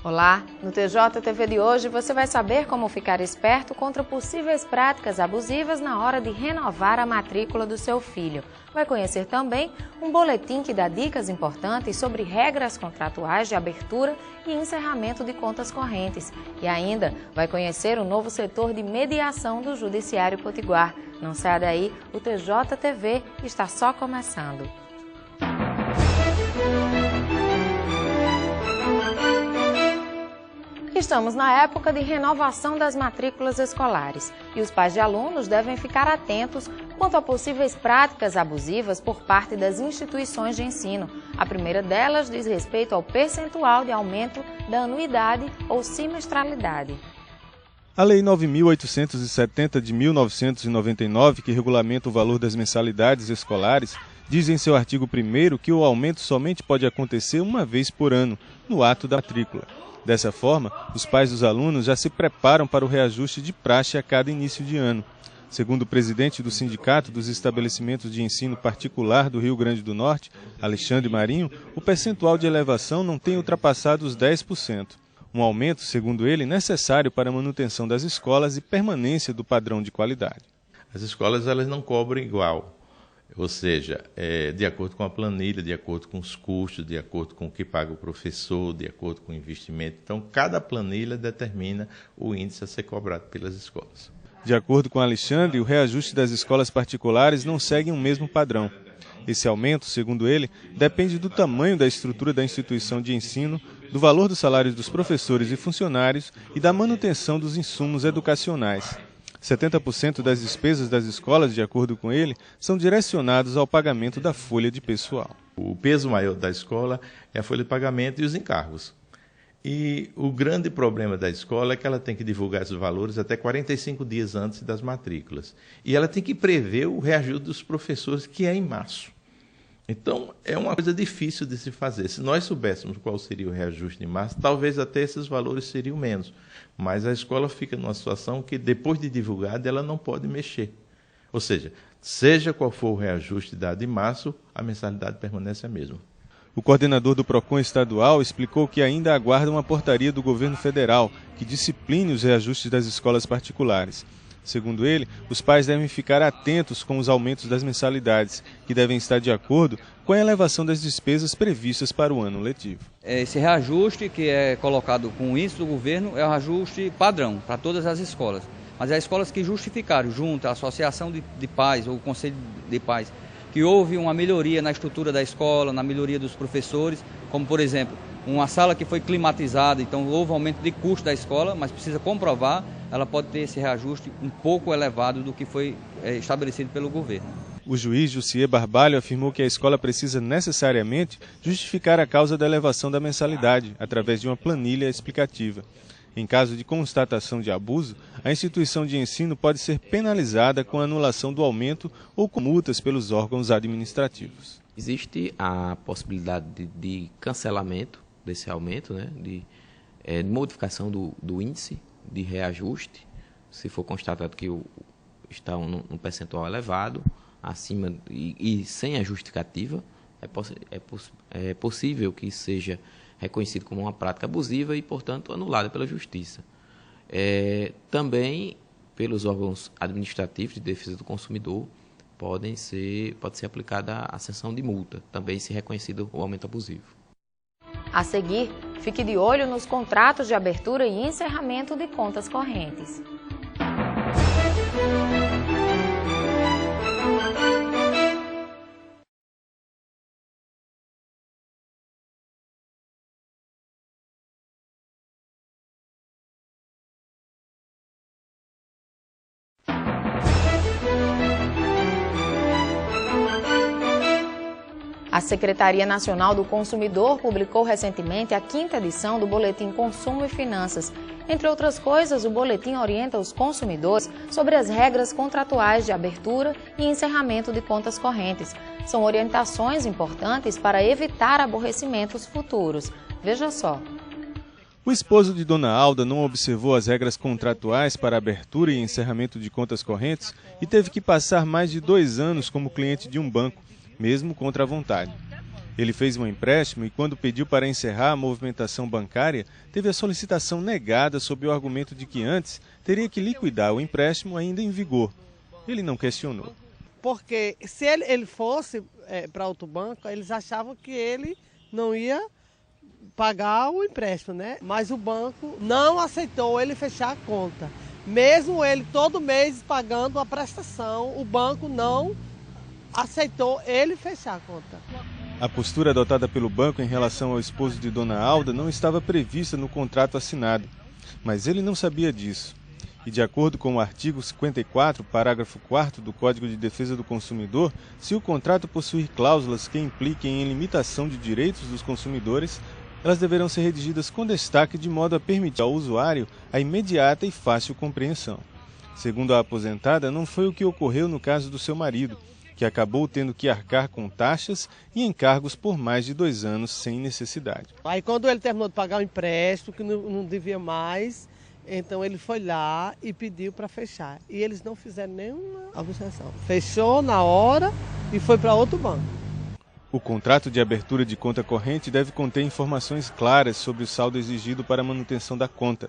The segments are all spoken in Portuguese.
Olá, no TJTV de hoje você vai saber como ficar esperto contra possíveis práticas abusivas na hora de renovar a matrícula do seu filho. Vai conhecer também um boletim que dá dicas importantes sobre regras contratuais de abertura e encerramento de contas correntes. E ainda vai conhecer o novo setor de mediação do Judiciário Potiguar. Não saia daí, o TJTV está só começando. Estamos na época de renovação das matrículas escolares e os pais de alunos devem ficar atentos quanto a possíveis práticas abusivas por parte das instituições de ensino. A primeira delas diz respeito ao percentual de aumento da anuidade ou semestralidade. A Lei 9.870 de 1999, que regulamenta o valor das mensalidades escolares, diz em seu artigo 1º que o aumento somente pode acontecer uma vez por ano, no ato da matrícula. Dessa forma, os pais dos alunos já se preparam para o reajuste de praxe a cada início de ano. Segundo o presidente do Sindicato dos Estabelecimentos de Ensino Particular do Rio Grande do Norte, Alexandre Marinho, o percentual de elevação não tem ultrapassado os 10%. Um aumento, segundo ele, necessário para a manutenção das escolas e permanência do padrão de qualidade. As escolas elas não cobram igual. Ou seja, de acordo com a planilha, de acordo com os custos, de acordo com o que paga o professor, de acordo com o investimento. Então, cada planilha determina o índice a ser cobrado pelas escolas. De acordo com Alexandre, o reajuste das escolas particulares não segue um mesmo padrão. Esse aumento, segundo ele, depende do tamanho da estrutura da instituição de ensino, do valor dos salários dos professores e funcionários e da manutenção dos insumos educacionais. 70% das despesas das escolas, de acordo com ele, são direcionados ao pagamento da folha de pessoal. O peso maior da escola é a folha de pagamento e os encargos. E o grande problema da escola é que ela tem que divulgar esses valores até 45 dias antes das matrículas. E ela tem que prever o reajuste dos professores, que é em março. Então, é uma coisa difícil de se fazer. Se nós soubéssemos qual seria o reajuste de março, talvez até esses valores seriam menos. Mas a escola fica numa situação que, depois de divulgada, ela não pode mexer. Ou seja qual for o reajuste dado em março, a mensalidade permanece a mesma. O coordenador do PROCON estadual explicou que ainda aguarda uma portaria do governo federal que discipline os reajustes das escolas particulares. Segundo ele, os pais devem ficar atentos com os aumentos das mensalidades, que devem estar de acordo com a elevação das despesas previstas para o ano letivo. Esse reajuste que é colocado com o índice do governo é um reajuste padrão para todas as escolas. Mas as escolas que justificaram, junto à associação de pais ou o conselho de pais, que houve uma melhoria na estrutura da escola, na melhoria dos professores, como por exemplo, uma sala que foi climatizada, então houve aumento de custo da escola, mas precisa comprovar, ela pode ter esse reajuste um pouco elevado do que foi estabelecido pelo governo. O juiz Jussier Barbalho afirmou que a escola precisa necessariamente justificar a causa da elevação da mensalidade, através de uma planilha explicativa. Em caso de constatação de abuso, a instituição de ensino pode ser penalizada com a anulação do aumento ou com multas pelos órgãos administrativos. Existe a possibilidade de cancelamento desse aumento, né, de modificação do índice de reajuste, se for constatado que está num percentual elevado, acima e sem a justificativa, é possível que seja reconhecido como uma prática abusiva e, portanto, anulada pela Justiça. Também, pelos órgãos administrativos de defesa do consumidor, pode ser aplicada a sanção de multa, também se reconhecido o aumento abusivo. A seguir, fique de olho nos contratos de abertura e encerramento de contas correntes. A Secretaria Nacional do Consumidor publicou recentemente a 5ª edição do Boletim Consumo e Finanças. Entre outras coisas, o boletim orienta os consumidores sobre as regras contratuais de abertura e encerramento de contas correntes. São orientações importantes para evitar aborrecimentos futuros. Veja só. O esposo de Dona Alda não observou as regras contratuais para abertura e encerramento de contas correntes e teve que passar mais de 2 anos como cliente de um banco, mesmo contra a vontade. Ele fez um empréstimo e, quando pediu para encerrar a movimentação bancária, teve a solicitação negada sob o argumento de que antes teria que liquidar o empréstimo ainda em vigor. Ele não questionou. Porque se ele fosse para outro banco, eles achavam que ele não ia pagar o empréstimo, né? Mas o banco não aceitou ele fechar a conta. Mesmo ele todo mês pagando a prestação, o banco não aceitou ele fechar a conta. A postura adotada pelo banco em relação ao esposo de Dona Alda não estava prevista no contrato assinado, mas ele não sabia disso. E de acordo com o artigo 54, parágrafo 4º do Código de Defesa do Consumidor, se o contrato possuir cláusulas que impliquem em limitação de direitos dos consumidores, elas deverão ser redigidas com destaque de modo a permitir ao usuário a imediata e fácil compreensão. Segundo a aposentada, não foi o que ocorreu no caso do seu marido, que acabou tendo que arcar com taxas e encargos por mais de 2 anos sem necessidade. Aí quando ele terminou de pagar o empréstimo, que não devia mais, então ele foi lá e pediu para fechar. E eles não fizeram nenhuma objeção. Fechou na hora e foi para outro banco. O contrato de abertura de conta corrente deve conter informações claras sobre o saldo exigido para a manutenção da conta,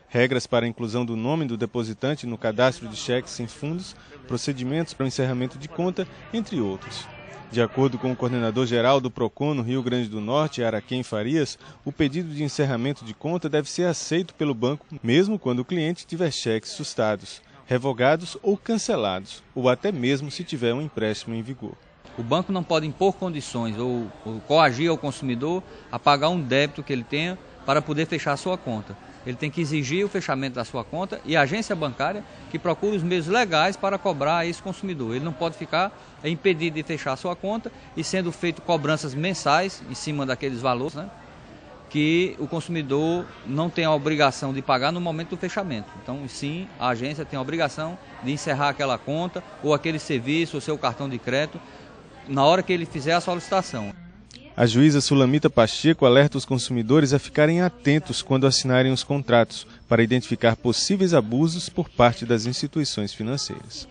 regras para a inclusão do nome do depositante no cadastro de cheques sem fundos, procedimentos para o encerramento de conta, entre outros. De acordo com o coordenador-geral do PROCON no Rio Grande do Norte, Araquém Farias, o pedido de encerramento de conta deve ser aceito pelo banco, mesmo quando o cliente tiver cheques sustados, revogados ou cancelados, ou até mesmo se tiver um empréstimo em vigor. O banco não pode impor condições ou coagir ao consumidor a pagar um débito que ele tenha para poder fechar a sua conta. Ele tem que exigir o fechamento da sua conta e a agência bancária que procure os meios legais para cobrar a esse consumidor. Ele não pode ficar impedido de fechar a sua conta e sendo feito cobranças mensais em cima daqueles valores, né, que o consumidor não tem a obrigação de pagar no momento do fechamento. Então, sim, a agência tem a obrigação de encerrar aquela conta ou aquele serviço, ou seu cartão de crédito, na hora que ele fizer a solicitação. A juíza Sulamita Pacheco alerta os consumidores a ficarem atentos quando assinarem os contratos, para identificar possíveis abusos por parte das instituições financeiras.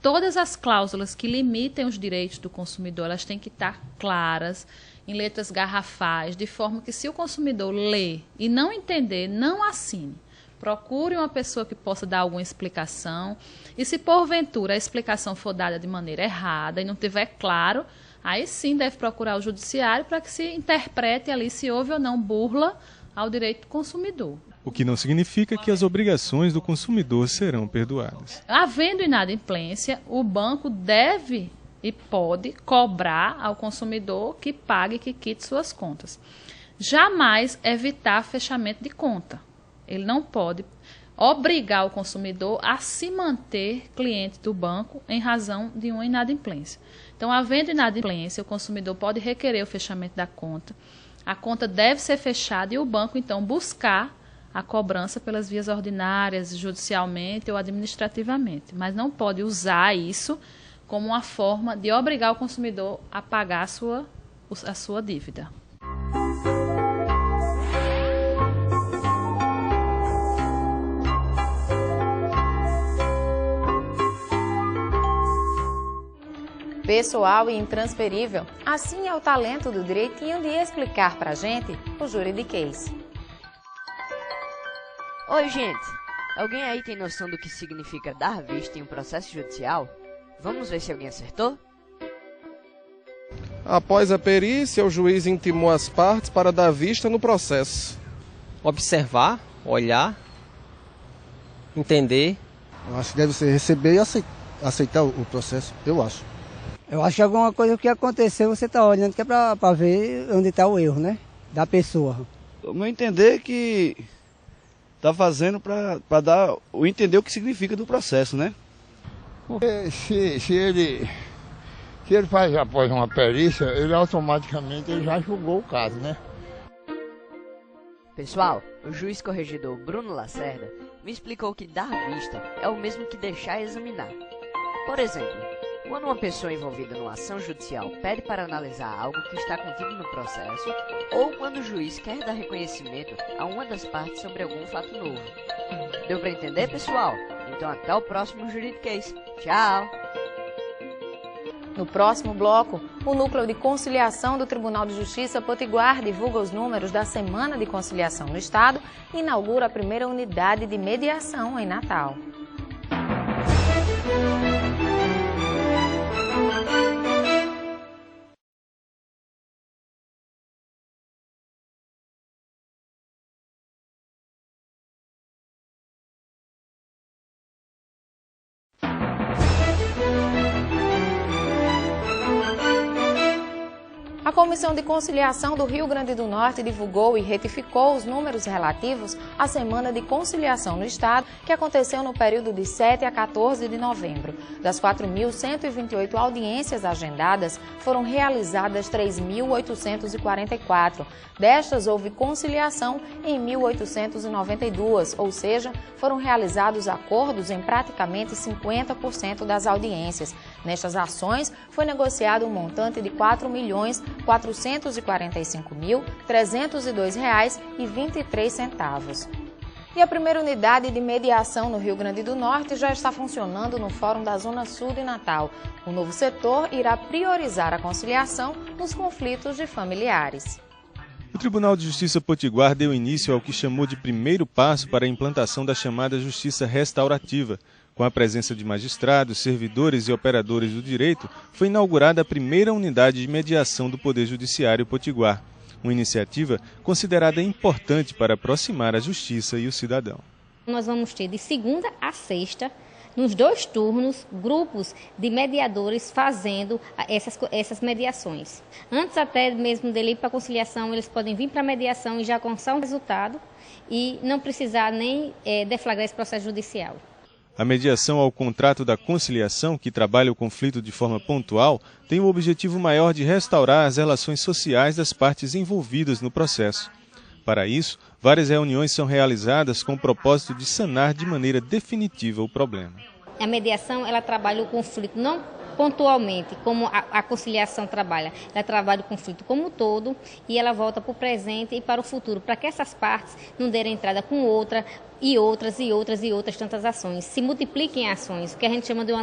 Todas as cláusulas que limitem os direitos do consumidor, elas têm que estar claras, em letras garrafais, de forma que se o consumidor ler e não entender, não assine. Procure uma pessoa que possa dar alguma explicação e se porventura a explicação for dada de maneira errada e não tiver claro, aí sim deve procurar o judiciário para que se interprete ali se houve ou não burla ao direito do consumidor. O que não significa que as obrigações do consumidor serão perdoadas. Havendo inadimplência, o banco deve e pode cobrar ao consumidor que pague, que quite suas contas. Jamais evitar fechamento de conta. Ele não pode obrigar o consumidor a se manter cliente do banco em razão de uma inadimplência. Então, havendo inadimplência, o consumidor pode requerer o fechamento da conta. A conta deve ser fechada e o banco, então, buscar a cobrança pelas vias ordinárias, judicialmente ou administrativamente. Mas não pode usar isso como uma forma de obrigar o consumidor a pagar a sua dívida. Pessoal e intransferível, assim é o talento do direitinho de explicar pra gente o juridiquês. Oi, gente! Alguém aí tem noção do que significa dar vista em um processo judicial? Vamos ver se alguém acertou? Após a perícia, o juiz intimou as partes para dar vista no processo. Observar, olhar, entender. Eu acho que deve ser receber e aceitar o processo, eu acho. Eu acho que alguma coisa que aconteceu, você está olhando que é para ver onde está o erro, né? Da pessoa. O meu entender que está fazendo para dar o entender o que significa do processo, né? Se ele faz após uma perícia, ele automaticamente já julgou o caso, né? Pessoal, o juiz corregedor Bruno Lacerda me explicou que dar vista é o mesmo que deixar examinar. Por exemplo, quando uma pessoa envolvida numa ação judicial pede para analisar algo que está contido no processo, ou quando o juiz quer dar reconhecimento a uma das partes sobre algum fato novo. Deu para entender, pessoal? Então até o próximo Juridiquês. Tchau! No próximo bloco, o Núcleo de Conciliação do Tribunal de Justiça Potiguar divulga os números da Semana de Conciliação no Estado e inaugura a primeira unidade de mediação em Natal. A Comissão de Conciliação do Rio Grande do Norte divulgou e retificou os números relativos à Semana de Conciliação no Estado, que aconteceu no período de 7 a 14 de novembro. Das 4.128 audiências agendadas, foram realizadas 3.844. Destas, houve conciliação em 1.892, ou seja, foram realizados acordos em praticamente 50% das audiências. Nestas ações, foi negociado um montante de R$ 4.445.302,23. E a primeira unidade de mediação no Rio Grande do Norte já está funcionando no Fórum da Zona Sul de Natal. O novo setor irá priorizar a conciliação nos conflitos de familiares. O Tribunal de Justiça Potiguar deu início ao que chamou de primeiro passo para a implantação da chamada Justiça Restaurativa. Com a presença de magistrados, servidores e operadores do direito, foi inaugurada a primeira unidade de mediação do Poder Judiciário Potiguar, uma iniciativa considerada importante para aproximar a justiça e o cidadão. Nós vamos ter de segunda a sexta, nos 2 turnos, grupos de mediadores fazendo essas mediações. Antes até mesmo dele ir para a conciliação, eles podem vir para a mediação e já alcançar um resultado e não precisar nem deflagrar esse processo judicial. A mediação ao contrato da conciliação, que trabalha o conflito de forma pontual, tem o objetivo maior de restaurar as relações sociais das partes envolvidas no processo. Para isso, várias reuniões são realizadas com o propósito de sanar de maneira definitiva o problema. A mediação, ela trabalha o conflito não pontualmente, como a conciliação trabalha. Ela trabalha o conflito como um todo e ela volta para o presente e para o futuro, para que essas partes não derem entrada com outra e outras tantas ações. Se multipliquem ações, o que a gente chama de uma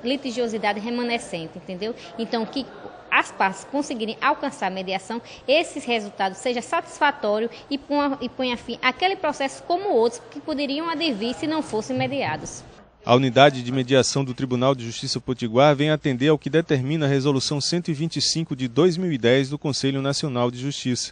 litigiosidade remanescente, entendeu? Então, que as partes conseguirem alcançar a mediação, esses resultados seja satisfatório e ponha fim àquele processo como outros que poderiam advir se não fossem mediados. A unidade de mediação do Tribunal de Justiça Potiguar vem atender ao que determina a Resolução 125 de 2010 do Conselho Nacional de Justiça.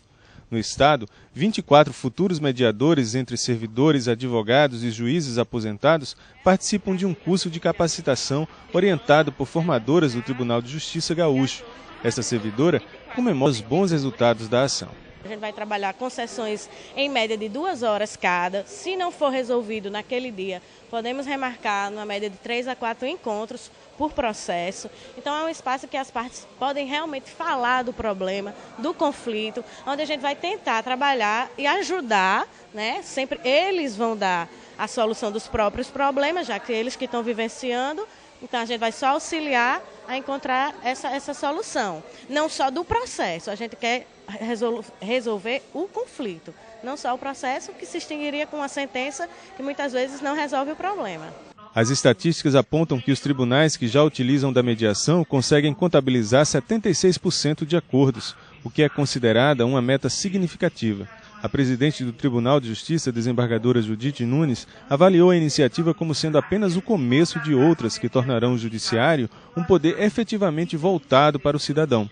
No Estado, 24 futuros mediadores entre servidores, advogados e juízes aposentados participam de um curso de capacitação orientado por formadoras do Tribunal de Justiça Gaúcho. Esta servidora comemora os bons resultados da ação. A gente vai trabalhar com sessões em média de 2 horas cada. Se não for resolvido naquele dia, podemos remarcar numa média de 3 a 4 encontros por processo. Então é um espaço que as partes podem realmente falar do problema, do conflito, onde a gente vai tentar trabalhar e ajudar, né? Sempre eles vão dar a solução dos próprios problemas, já que eles que estão vivenciando. Então a gente vai só auxiliar a encontrar essa solução. Não só do processo, a gente quer resolver o conflito. Não só o processo, que se extinguiria com uma sentença que muitas vezes não resolve o problema. As estatísticas apontam que os tribunais que já utilizam da mediação conseguem contabilizar 76% de acordos, o que é considerada uma meta significativa. A presidente do Tribunal de Justiça, desembargadora Judite Nunes, avaliou a iniciativa como sendo apenas o começo de outras que tornarão o judiciário um poder efetivamente voltado para o cidadão.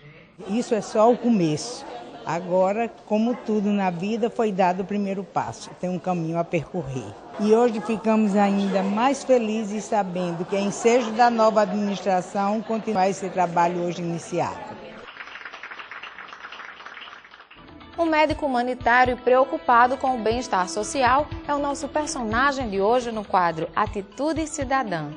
Isso é só o começo. Agora, como tudo na vida, foi dado o primeiro passo. Tem um caminho a percorrer. E hoje ficamos ainda mais felizes sabendo que, em ensejo da nova administração, continuar esse trabalho hoje iniciado. Um médico humanitário preocupado com o bem-estar social é o nosso personagem de hoje no quadro Atitude Cidadã.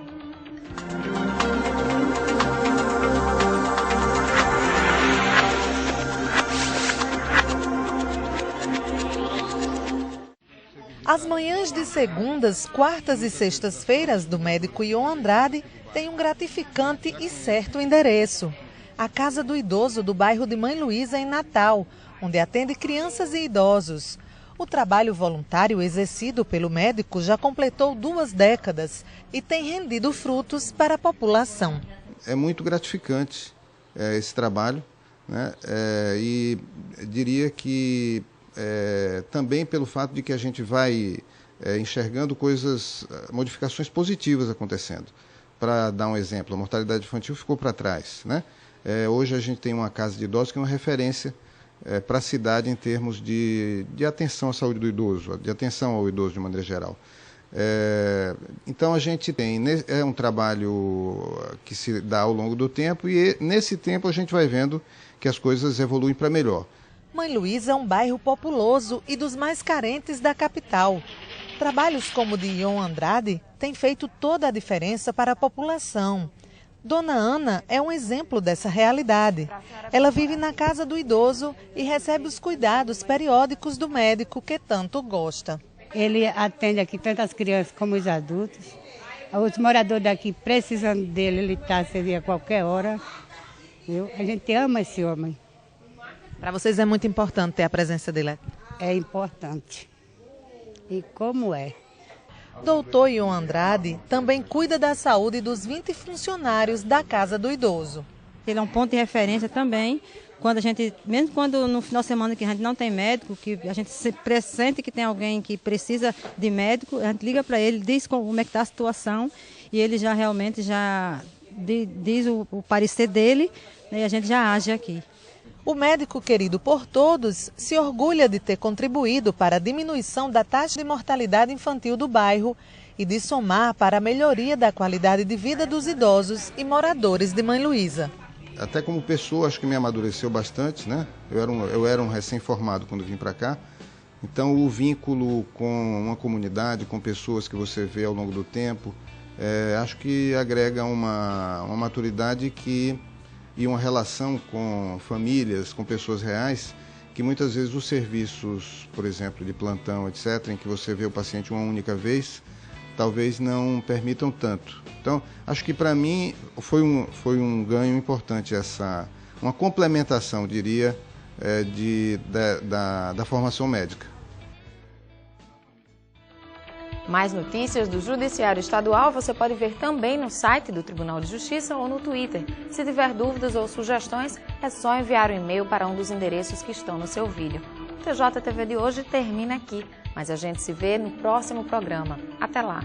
As manhãs de segundas, quartas e sextas-feiras do médico Ion Andrade têm um gratificante e certo endereço. A Casa do Idoso do bairro de Mãe Luísa, em Natal, onde atende crianças e idosos. O trabalho voluntário exercido pelo médico já completou 2 décadas e tem rendido frutos para a população. é muito gratificante esse trabalho, né? E diria que também pelo fato de que a gente vai enxergando modificações positivas acontecendo. Para dar um exemplo, a mortalidade infantil ficou para trás, né? Hoje a gente tem uma casa de idosos que é uma referência para a cidade em termos de atenção à saúde do idoso, de atenção ao idoso de maneira geral. Então a gente tem, é um trabalho que se dá ao longo do tempo e nesse tempo a gente vai vendo que as coisas evoluem para melhor. Mãe Luísa é um bairro populoso e dos mais carentes da capital. Trabalhos como o de Ion Andrade têm feito toda a diferença para a população. Dona Ana é um exemplo dessa realidade. Ela vive na casa do idoso e recebe os cuidados periódicos do médico que tanto gosta. Ele atende aqui tanto as crianças como os adultos. Os moradores daqui precisando dele, ele está servindo a qualquer hora. A gente ama esse homem. Para vocês é muito importante ter a presença dele aqui? É importante. E como é? Doutor Ion Andrade também cuida da saúde dos 20 funcionários da Casa do Idoso. Ele é um ponto de referência também, mesmo quando no final de semana que a gente não tem médico, que a gente se pressente que tem alguém que precisa de médico, a gente liga para ele, diz como é que está a situação e ele já realmente diz o parecer dele, né, e a gente já age aqui. O médico querido por todos se orgulha de ter contribuído para a diminuição da taxa de mortalidade infantil do bairro e de somar para a melhoria da qualidade de vida dos idosos e moradores de Mãe Luísa. Até como pessoa, acho que me amadureceu bastante, né? Eu era um recém-formado quando vim para cá. Então, o vínculo com uma comunidade, com pessoas que você vê ao longo do tempo, acho que agrega uma maturidade e uma relação com famílias, com pessoas reais, que muitas vezes os serviços, por exemplo, de plantão, etc., em que você vê o paciente uma única vez, talvez não permitam tanto. Então, acho que para mim foi um ganho importante uma complementação, diria, da formação médica. Mais notícias do Judiciário Estadual você pode ver também no site do Tribunal de Justiça ou no Twitter. Se tiver dúvidas ou sugestões, é só enviar um e-mail para um dos endereços que estão no seu vídeo. O TJTV de hoje termina aqui, mas a gente se vê no próximo programa. Até lá!